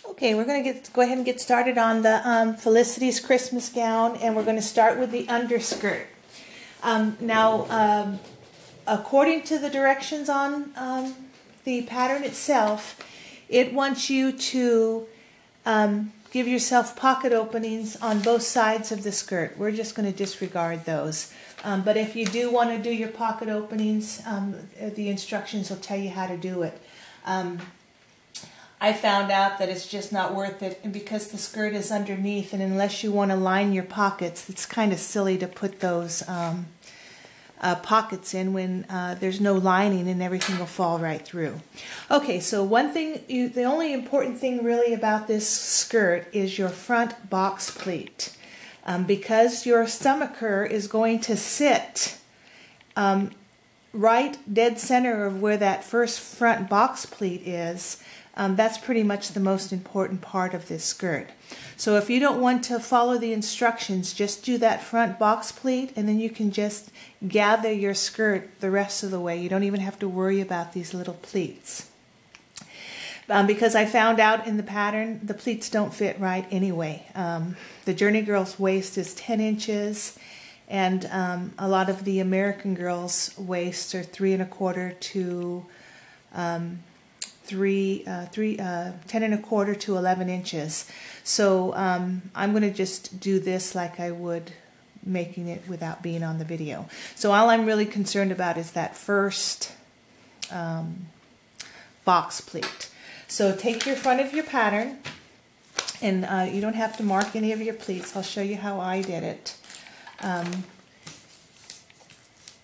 Okay, we're going to go ahead and get started on the Felicity's Christmas gown, and we're going to start with the underskirt. Now, according to the directions on the pattern itself, it wants you to give yourself pocket openings on both sides of the skirt. We're just going to disregard those. But if you do want to do your pocket openings, the instructions will tell you how to do it. I found out that it's just not worth it because the skirt is underneath, and unless you want to line your pockets, it's kind of silly to put those pockets in when there's no lining and everything will fall right through. Okay, so the only important thing really about this skirt is your front box pleat. Because your stomacher is going to sit right dead center of where that first front box pleat is, that's pretty much the most important part of this skirt. So if you don't want to follow the instructions, just do that front box pleat, and then you can just gather your skirt the rest of the way. You don't even have to worry about these little pleats. Because I found out in the pattern, the pleats don't fit right anyway. The Journey Girl's waist is 10 inches, and a lot of the American Girls' waists are 3 1/4 to 10 1/4 to 11 inches. So I'm going to just do this like I would making it without being on the video. So all I'm really concerned about is that first box pleat. So take your front of your pattern, and you don't have to mark any of your pleats. I'll show you how I did it.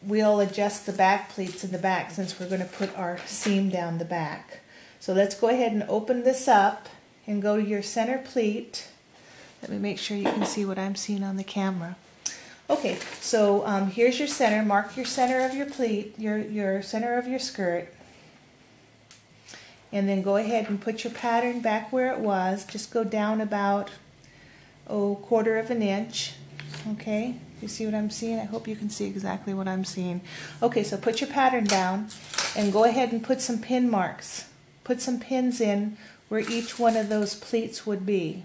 We'll adjust the back pleats in the back since we're going to put our seam down the back. So let's go ahead and open this up and go to your center pleat. Let me make sure you can see what I'm seeing on the camera. Okay, so here's your center. Mark your center of your pleat, your center of your skirt. And then go ahead and put your pattern back where it was. Just go down about, 1/4 of an inch. Okay, you see what I'm seeing? I hope you can see exactly what I'm seeing. Okay, so put your pattern down and go ahead and put some pin marks. Put some pins in where each one of those pleats would be.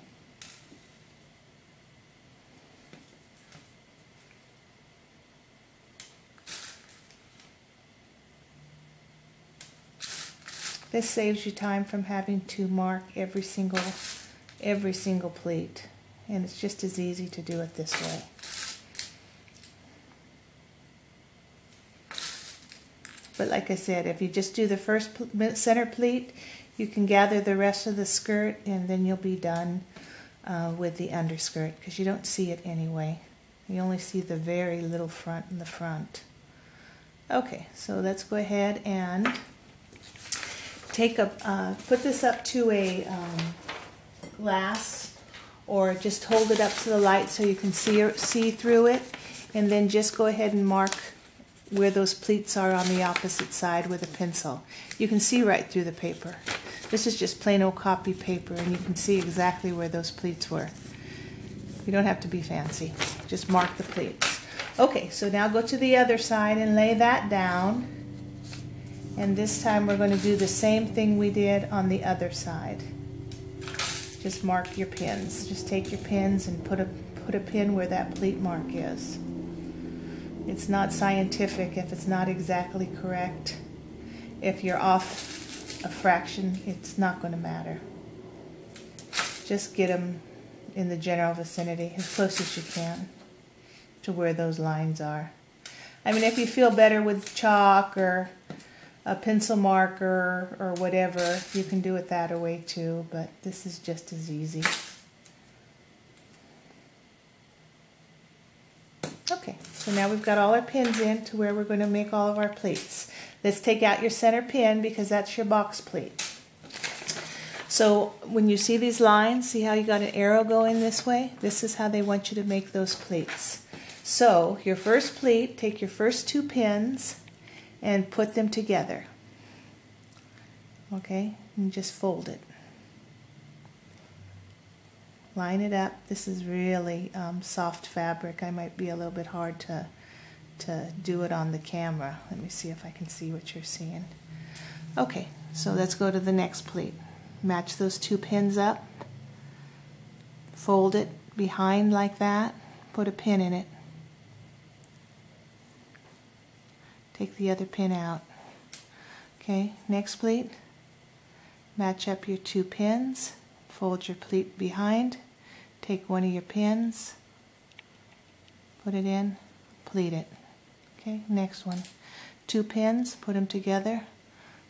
This saves you time from having to mark every single pleat, and it's just as easy to do it this way. But like I said, if you just do the first center pleat, you can gather the rest of the skirt, and then you'll be done with the underskirt, because you don't see it anyway. You only see the very little front in the front. Okay, so let's go ahead and put this up to a glass, or just hold it up to the light so you can see through it, and then just go ahead and mark where those pleats are on the opposite side with a pencil. You can see right through the paper. This is just plain old copy paper, and you can see exactly where those pleats were. You don't have to be fancy. Just mark the pleats. Okay, so now go to the other side and lay that down. And this time we're going to do the same thing we did on the other side. Just mark your pins. Just take your pins and put a pin where that pleat mark is. It's not scientific if it's not exactly correct. If you're off a fraction, it's not going to matter. Just get them in the general vicinity, as close as you can to where those lines are. I mean, if you feel better with chalk or a pencil marker or whatever, you can do it that way too, but this is just as easy. Okay, so now we've got all our pins in to where we're going to make all of our pleats. Let's take out your center pin because that's your box pleat. So when you see these lines, see how you got an arrow going this way? This is how they want you to make those pleats. So your first pleat, take your first 2 pins and put them together. Okay, and just fold it. Line it up. This is really soft fabric. I might be a little bit hard to do it on the camera. Let me see if I can see what you're seeing. Okay, so let's go to the next pleat. match those 2 pins up, fold it behind like that, put a pin in it, take the other pin out. Okay, next pleat, match up your 2 pins, fold your pleat behind, take one of your pins, put it in, pleat it. Okay, next one, 2 pins, put them together,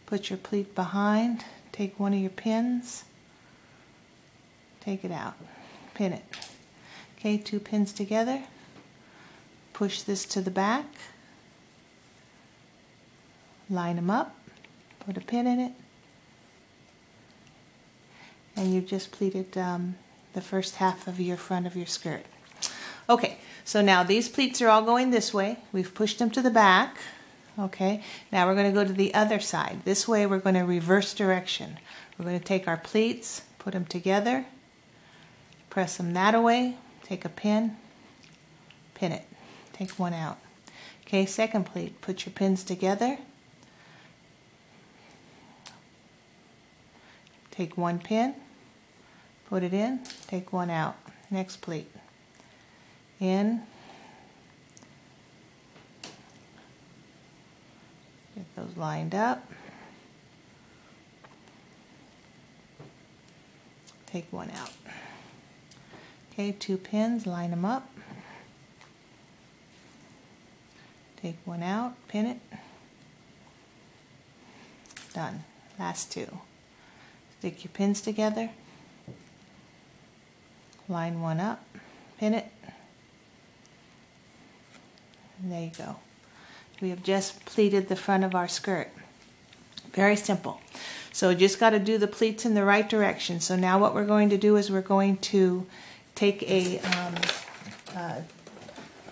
put your pleat behind, take one of your pins, take it out, pin it. Okay, 2 pins together, push this to the back, line them up, put a pin in it, and you've just pleated the first half of your front of your skirt. Okay, so now these pleats are all going this way. We've pushed them to the back. Okay, now we're going to go to the other side. This way we're going to reverse direction. We're going to take our pleats, put them together, press them that way, take a pin, pin it, take one out. Okay, second pleat, put your pins together, take one pin, put it in, take one out. Next pleat, in, get those lined up, take one out. Okay, 2 pins, line them up, take one out, pin it, done. Last 2. Stick your pins together, line one up, pin it, and there you go. We have just pleated the front of our skirt. Very simple. So just got to do the pleats in the right direction. So now what we're going to do is we're going to take a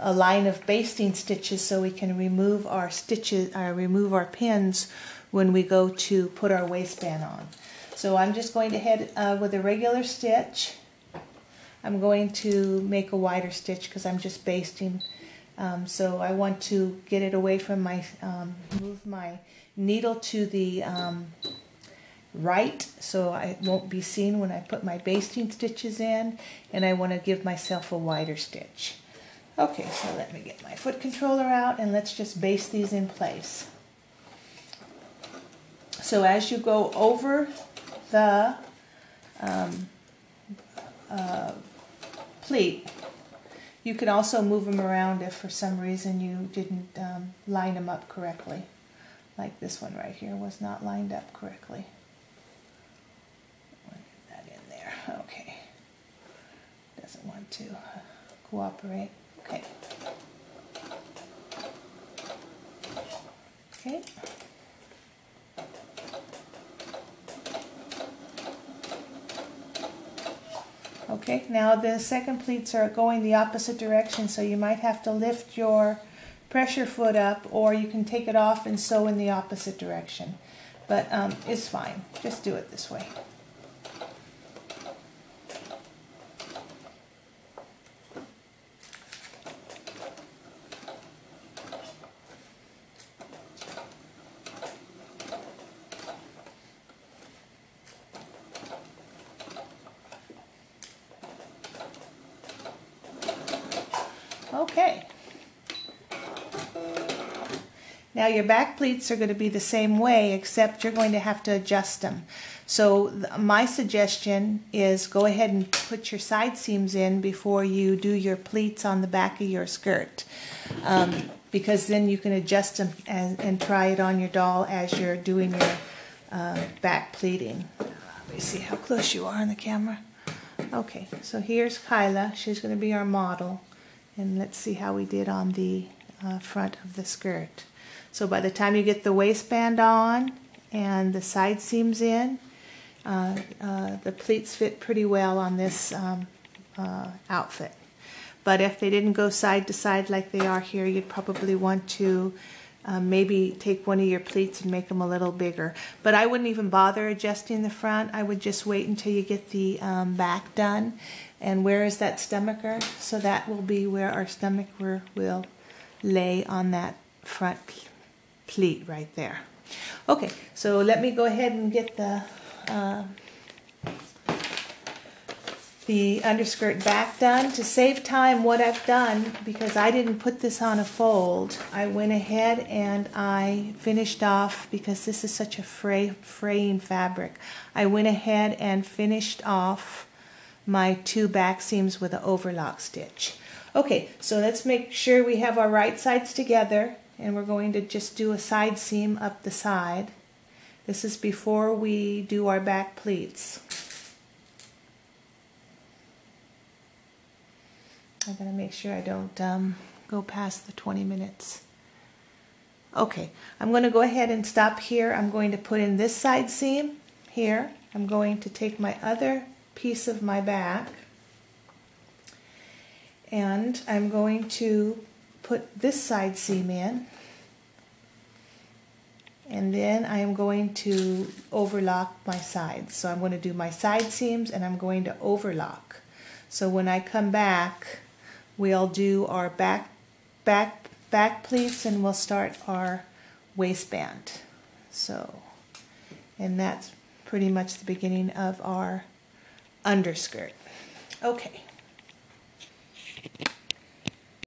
line of basting stitches so we can remove our stitches, remove our pins when we go to put our waistband on. So I'm just going to head with a regular stitch. I'm going to make a wider stitch because I'm just basting. So I want to get it away from my, move my needle to the right so it won't be seen when I put my basting stitches in, and I want to give myself a wider stitch. Okay, so let me get my foot controller out and let's just baste these in place. So as you go over the pleat, you can also move them around if for some reason you didn't line them up correctly. Like this one right here was not lined up correctly. I'll get that in there. Okay. Doesn't want to cooperate. Okay. Okay. Okay, now the second pleats are going the opposite direction, so you might have to lift your pressure foot up, or you can take it off and sew in the opposite direction. But it's fine. Just do it this way. Okay. Now your back pleats are going to be the same way, except you're going to have to adjust them. So my suggestion is go ahead and put your side seams in before you do your pleats on the back of your skirt. Because then you can adjust them and try it on your doll as you're doing your back pleating. Let me see how close you are on the camera. Okay, so here's Kyla. She's going to be our model. And let's see how we did on the front of the skirt. So by the time you get the waistband on and the side seams in, the pleats fit pretty well on this outfit. But if they didn't go side to side like they are here, you'd probably want to maybe take one of your pleats and make them a little bigger. But I wouldn't even bother adjusting the front. I would just wait until you get the back done. And where is that stomacher? So that will be where our stomach will lay on that front pleat right there. Okay, so let me go ahead and get the the underskirt back done. To save time, what I've done, because I didn't put this on a fold, I went ahead and I finished off, because this is such a fraying fabric, I went ahead and finished off my 2 back seams with an overlock stitch. Okay, so let's make sure we have our right sides together, and we're going to just do a side seam up the side. This is before we do our back pleats. I gotta make sure I don't go past the 20 minutes. Okay, I'm going to go ahead and stop here. I'm going to put in this side seam here. I'm going to take my other piece of my back and I'm going to put this side seam in, and then I am going to overlock my sides. So I'm going to do my side seams and I'm going to overlock. So when I come back, we'll do our back pleats and we'll start our waistband. So, and that's pretty much the beginning of our underskirt. Okay.